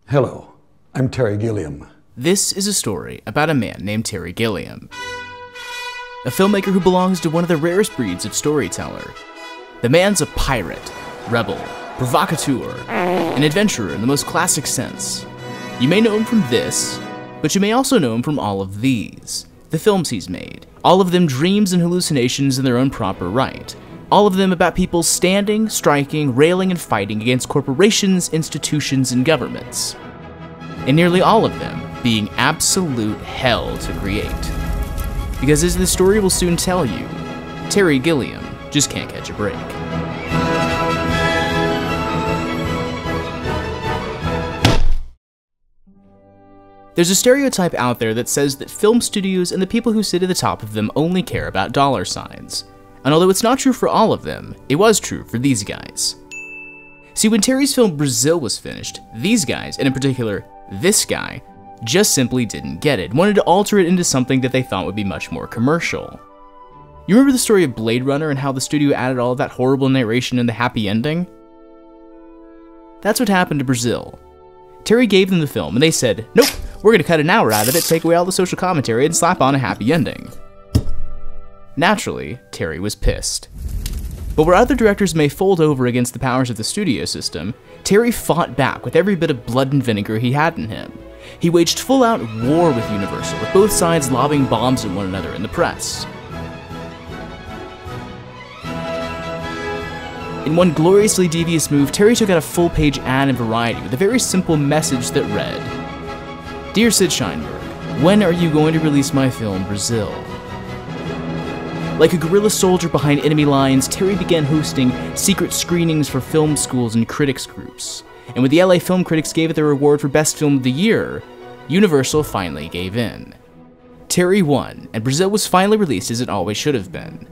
Hello, I'm Terry Gilliam. This is a story about a man named Terry Gilliam, a filmmaker who belongs to one of the rarest breeds of storyteller. The man's a pirate, rebel, provocateur, an adventurer in the most classic sense. You may know him from this, but you may also know him from all of these, the films he's made, all of them dreams and hallucinations in their own proper right. All of them about people standing, striking, railing, and fighting against corporations, institutions, and governments. And nearly all of them being absolute hell to create. Because as the story will soon tell you, Terry Gilliam just can't catch a break. There's a stereotype out there that says that film studios and the people who sit at the top of them only care about dollar signs. And although it's not true for all of them, it was true for these guys. See, when Terry's film Brazil was finished, these guys, and in particular, this guy, just simply didn't get it, wanted to alter it into something that they thought would be much more commercial. You remember the story of Blade Runner and how the studio added all of that horrible narration and the happy ending? That's what happened to Brazil. Terry gave them the film and they said, nope, we're gonna cut an hour out of it, take away all the social commentary, and slap on a happy ending. Naturally, Terry was pissed. But where other directors may fold over against the powers of the studio system, Terry fought back with every bit of blood and vinegar he had in him. He waged full-out war with Universal, with both sides lobbing bombs at one another in the press. In one gloriously devious move, Terry took out a full-page ad in Variety with a very simple message that read, "Dear Sid Sheinberg, when are you going to release my film, Brazil?" Like a guerrilla soldier behind enemy lines, Terry began hosting secret screenings for film schools and critics groups. And when the LA Film Critics gave it their award for Best Film of the Year, Universal finally gave in. Terry won, and Brazil was finally released as it always should have been.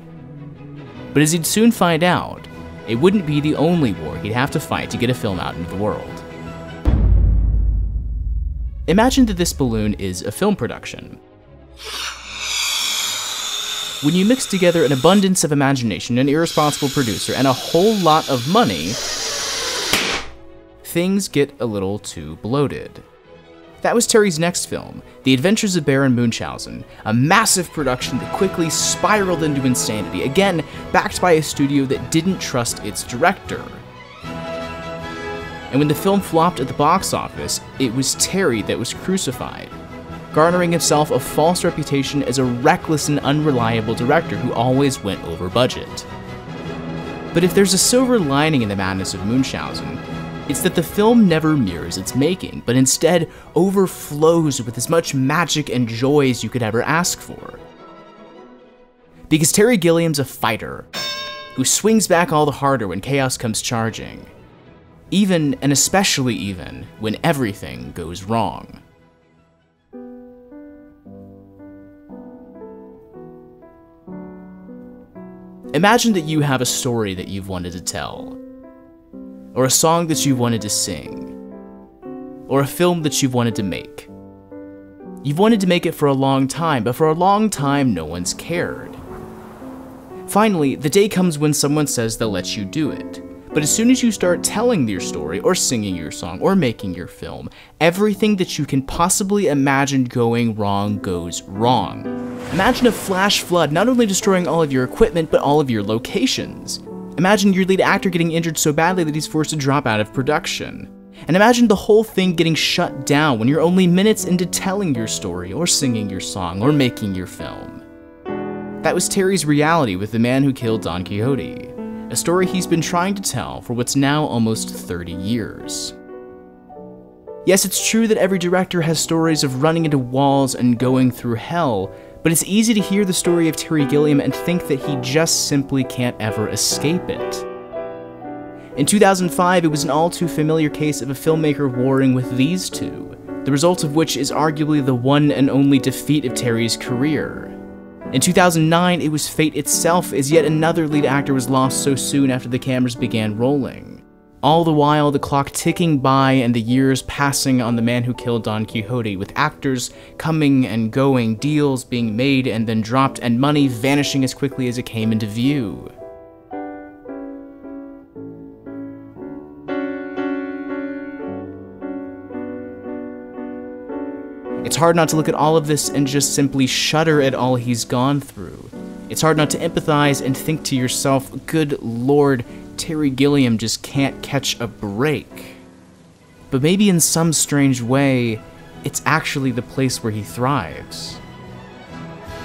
But as he'd soon find out, it wouldn't be the only war he'd have to fight to get a film out into the world. Imagine that this balloon is a film production. When you mix together an abundance of imagination, an irresponsible producer, and a whole lot of money, things get a little too bloated. That was Terry's next film, The Adventures of Baron Munchausen, a massive production that quickly spiraled into insanity, again backed by a studio that didn't trust its director. And when the film flopped at the box office, it was Terry that was crucified, garnering himself a false reputation as a reckless and unreliable director who always went over budget. But if there's a silver lining in the madness of Munchausen, it's that the film never mirrors its making, but instead overflows with as much magic and joy as you could ever ask for. Because Terry Gilliam's a fighter, who swings back all the harder when chaos comes charging, even and especially even when everything goes wrong. Imagine that you have a story that you've wanted to tell, or a song that you've wanted to sing, or a film that you've wanted to make. You've wanted to make it for a long time, but for a long time no one's cared. Finally, the day comes when someone says they'll let you do it. But as soon as you start telling your story, or singing your song, or making your film, everything that you can possibly imagine going wrong goes wrong. Imagine a flash flood not only destroying all of your equipment, but all of your locations. Imagine your lead actor getting injured so badly that he's forced to drop out of production. And imagine the whole thing getting shut down when you're only minutes into telling your story, or singing your song, or making your film. That was Terry's reality with The Man Who Killed Don Quixote, a story he's been trying to tell for what's now almost 30 years. Yes, it's true that every director has stories of running into walls and going through hell, but it's easy to hear the story of Terry Gilliam and think that he just simply can't ever escape it. In 2005, it was an all too familiar case of a filmmaker warring with these two, the result of which is arguably the one and only defeat of Terry's career. In 2009, it was fate itself, as yet another lead actor was lost so soon after the cameras began rolling. All the while, the clock ticking by and the years passing on The Man Who Killed Don Quixote, with actors coming and going, deals being made and then dropped, and money vanishing as quickly as it came into view. It's hard not to look at all of this and just simply shudder at all he's gone through. It's hard not to empathize and think to yourself, good lord, Terry Gilliam just can't catch a break. But maybe in some strange way, it's actually the place where he thrives.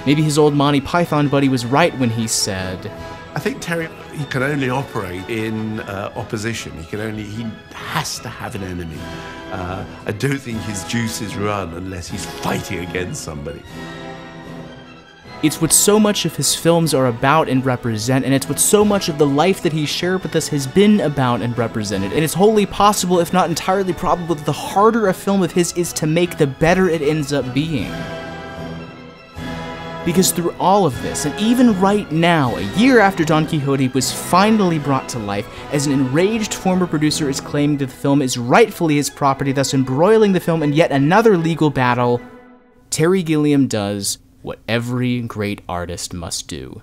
Maybe his old Monty Python buddy was right when he said, I think Terry, he can only operate in opposition. He has to have an enemy. I don't think his juices run unless he's fighting against somebody. It's what so much of his films are about and represent, and it's what so much of the life that he shared with us has been about and represented. And it's wholly possible, if not entirely probable, that the harder a film of his is to make, the better it ends up being. Because through all of this, and even right now, a year after Don Quixote was finally brought to life, as an enraged former producer is claiming that the film is rightfully his property, thus embroiling the film in yet another legal battle, Terry Gilliam does what every great artist must do.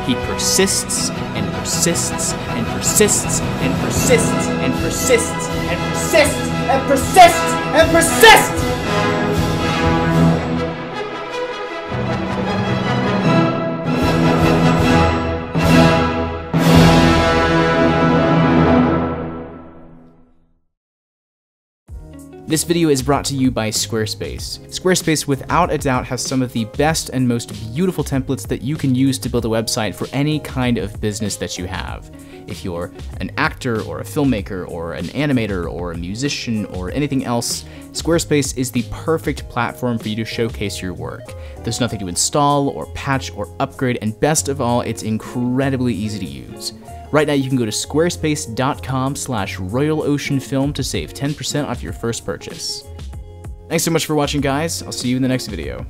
He persists and persists and persists and persists and persists and persists and persists and persists! This video is brought to you by Squarespace. Squarespace, without a doubt, has some of the best and most beautiful templates that you can use to build a website for any kind of business that you have. If you're an actor or a filmmaker or an animator or a musician or anything else, Squarespace is the perfect platform for you to showcase your work. There's nothing to install or patch or upgrade, and best of all, it's incredibly easy to use. Right now, you can go to squarespace.com/RoyalOceanFilm to save 10% off your first purchase. Thanks so much for watching, guys. I'll see you in the next video.